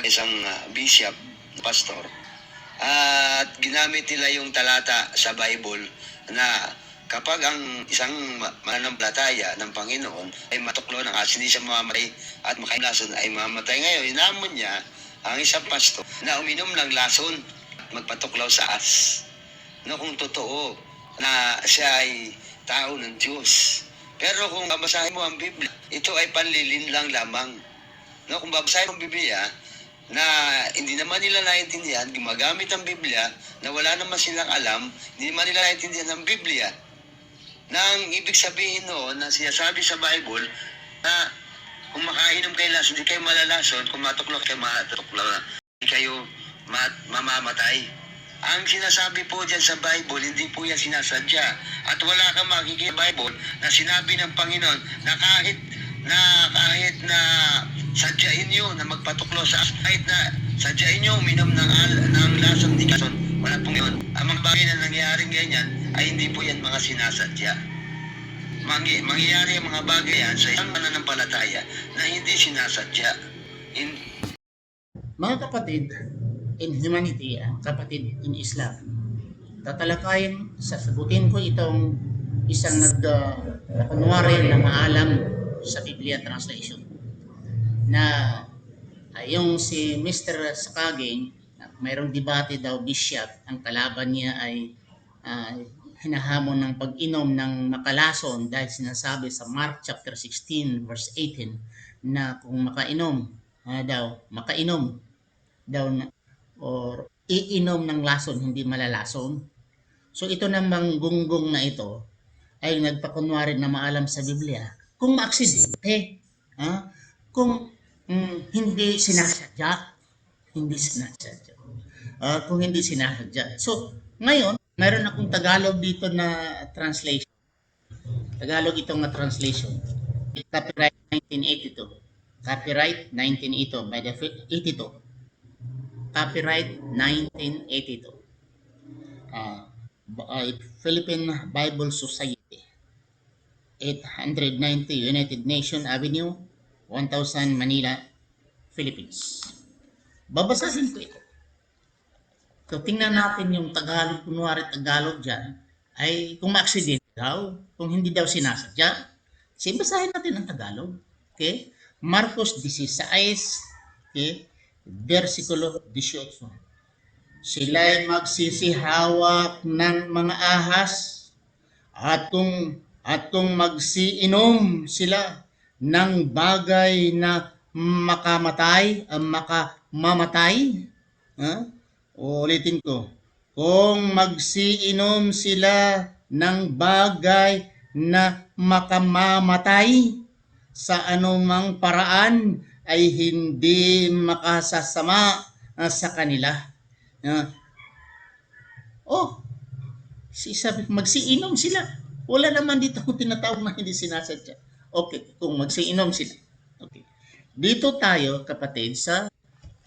isang bishop, pastor, at ginamit nila yung talata sa Bible na kapag ang isang mananampalataya ng Panginoon ay matuklo ng asin, hindi siya mamamatay at makailason ay mamatay. Ngayon, inamon niya ang isang pastor na uminom ng lason at magpatuklaw sa as. No, kung totoo na siya ay tao ng Diyos. Pero kung babasahin mo ang Biblia, ito ay panlilinlang lamang. No, kung babasahin mo ang Biblia, na hindi naman nila naintindihan, gumagamit ang Biblia na wala naman silang alam, hindi naman nila naintindihan ang Biblia. Nang ibig sabihin noon na sinasabi sa Bible na kung makainom kayo lason, hindi kayo malalason, kung matuklok kayo matuklok na, hindi kayo mamamatay. Ang sinasabi po dyan sa Bible, hindi po yan sinasadya. At wala kang makikita sa Bible na sinabi ng Panginoon na kahit na sadyain nyo na magpatuklo sa kahit na sadyain nyo uminom ng lasang dikason, wala pong yun. Ang mga bagay na nangyayaring ganyan ay hindi po yan mga sinasadya. Mangyayari ang mga bagay yan sa isang mananampalataya na hindi sinasadya. Mga kapatid in humanity, kapatid in Islam, tatalakayin, sasagutin ko itong isang kunwari na maalam sa Biblia translation na yung si Mr. Sakagin, mayroong debate daw bishop, ang kalaban niya ay hinahamon ng pag-inom ng makalason dahil sinasabi sa Mark chapter 16 verse 18 na kung makainom daw or iinom ng lason hindi malalason. So ito namang gunggong na ito ay nagpakunwari na maalam sa Biblia kung maaksidente, kung hindi sinasadya, kung hindi sinasadya. So ngayon, mayroon akong Tagalog dito na translation. Tagalog itong na translation. Copyright 1982. Copyright 1982 by the 82. Copyright 1982. Philippine Bible Society. 890 United Nations Avenue, 1000 Manila, Philippines. Babasahin ko ito. So, tingnan natin yung Tagalog, kunwari Tagalog dyan, ay kung ma-accident daw, kung hindi daw sinasadya, basahin natin ang Tagalog. Okay? Marcos 16, okay? Versikulo 18. Sila'y magsisihawak ng mga ahas at kung magsiinom sila ng bagay na mamamatay, ulitin ko, kung magsiinom sila ng bagay na makamamatay sa anumang paraan ay hindi makasasama sa kanila. Sabi, magsiinom sila. Wala naman dito kung tinatawag na hindi sinasadya. Okay, kung magsiinom sila. Okay. Dito tayo, kapatid, sa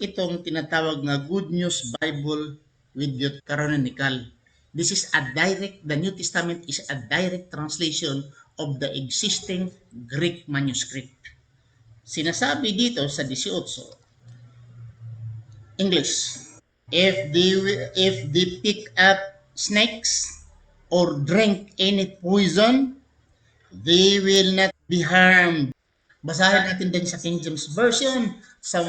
itong tinatawag na Good News Bible with Youth Canonical. This is the New Testament is a direct translation of the existing Greek manuscript. Sinasabi dito sa 18, English, if they pick up snakes or drink any poison, they will not be harmed. Basahin natin din sa King James Version sa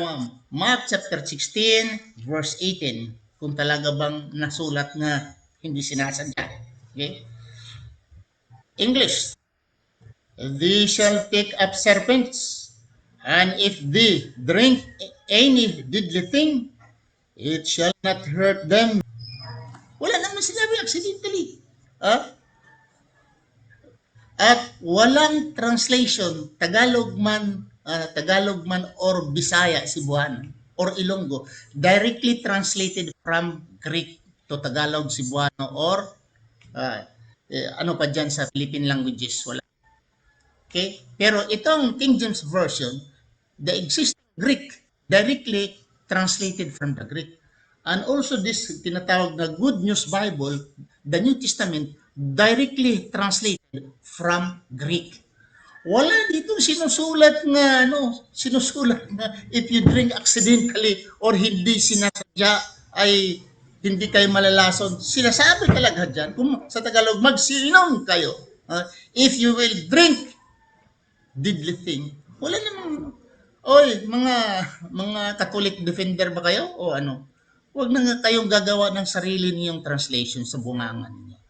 Mark chapter 16 verse 18 kung talaga bang nasulat na hindi sinasadya. Okay? English, they shall take up serpents, and if they drink any deadly thing, it shall not hurt them. Wala naman sinabi accidentally. At walang translation, Tagalog man or Bisaya, Cebuano, or Ilonggo, directly translated from Greek to Tagalog, Cebuano, or ano pa dyan sa Philippine languages. Wala. Okay? Pero itong King James Version, the existing Greek, directly translated from the Greek. And also this tinatawag na Good News Bible, the New Testament, directly translated from Greek. Wala dito sinusulat nga sinusulat nga if you drink accidentally or hindi sinasadya ay hindi kayo malalason. Sinasabi talaga diyan kung sa Tagalog magsiinom kayo. If you will drink deadly thing. Wala namang oy, mga Catholic defender ba kayo o ano? Huwag na nga kayong gagawa ng sarili niyong translation sa bungangan niyo.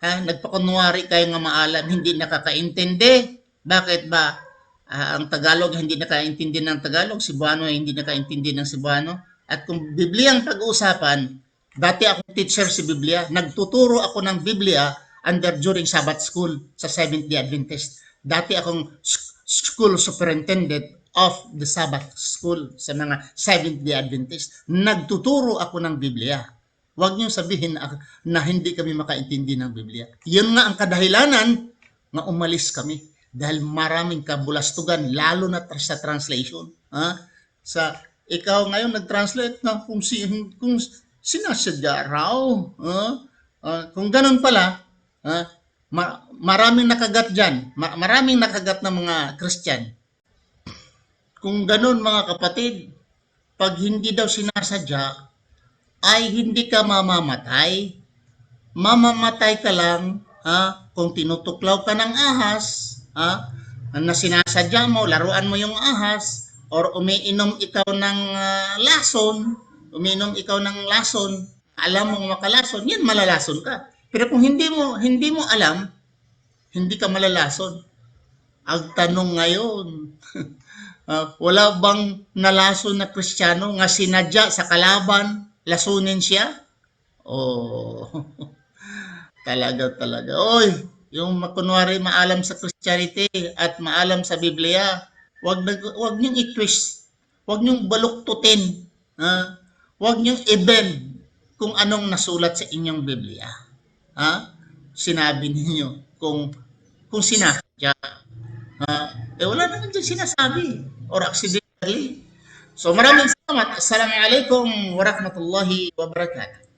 Nagpakunwari kayo nga maalam, hindi nakakaintindi. Bakit ba? Ang Tagalog hindi nakaintindi ng Tagalog, Cebuano hindi nakaintindi ng Cebuano. At kung Biblia ang pag-uusapan, dati akong teacher si Biblia, nagtuturo ako ng Biblia during Sabbath school sa Seventh-day Adventist. Dati akong school superintendent of the Sabbath school sa mga Seventh-day Adventist. Nagtuturo ako ng Biblia. Huwag niyo sabihin na hindi kami makaintindi ng Biblia. Yun nga ang kadahilanan nga umalis kami. Dahil maraming kabulastugan, lalo na sa translation. Sa ikaw ngayon nag-translate na kung sinasadya raw. Kung ganun pala, maraming nakagat dyan. Maraming nakagat na mga Christian. Kung ganun mga kapatid, pag hindi daw sinasadya, ay hindi ka mamamatay. Mamamatay ka lang kung tinutuklaw ka ng ahas, na sinasadya mo, laruan mo yung ahas, or umiinom ikaw ng lason, alam mong makalason, yan malalason ka. Pero kung hindi mo alam, hindi ka malalason. Ang tanong ngayon, wala bang nalason na Kristiyano nga sinadya sa kalaban, lasunin siya? Oh, talaga. Oy, yung kunwari maalam sa Christianity at maalam sa Biblia, wag niyong i-twist. Wag niyong baluktutin. Wag niyong i-bend kung anong nasulat sa inyong Biblia. Sinabi ninyo kung sinasadya. Wala naman dyan sinasabi or accidentally. So maraming salamat. Assalamualaikum warahmatullahi wabarakatuh.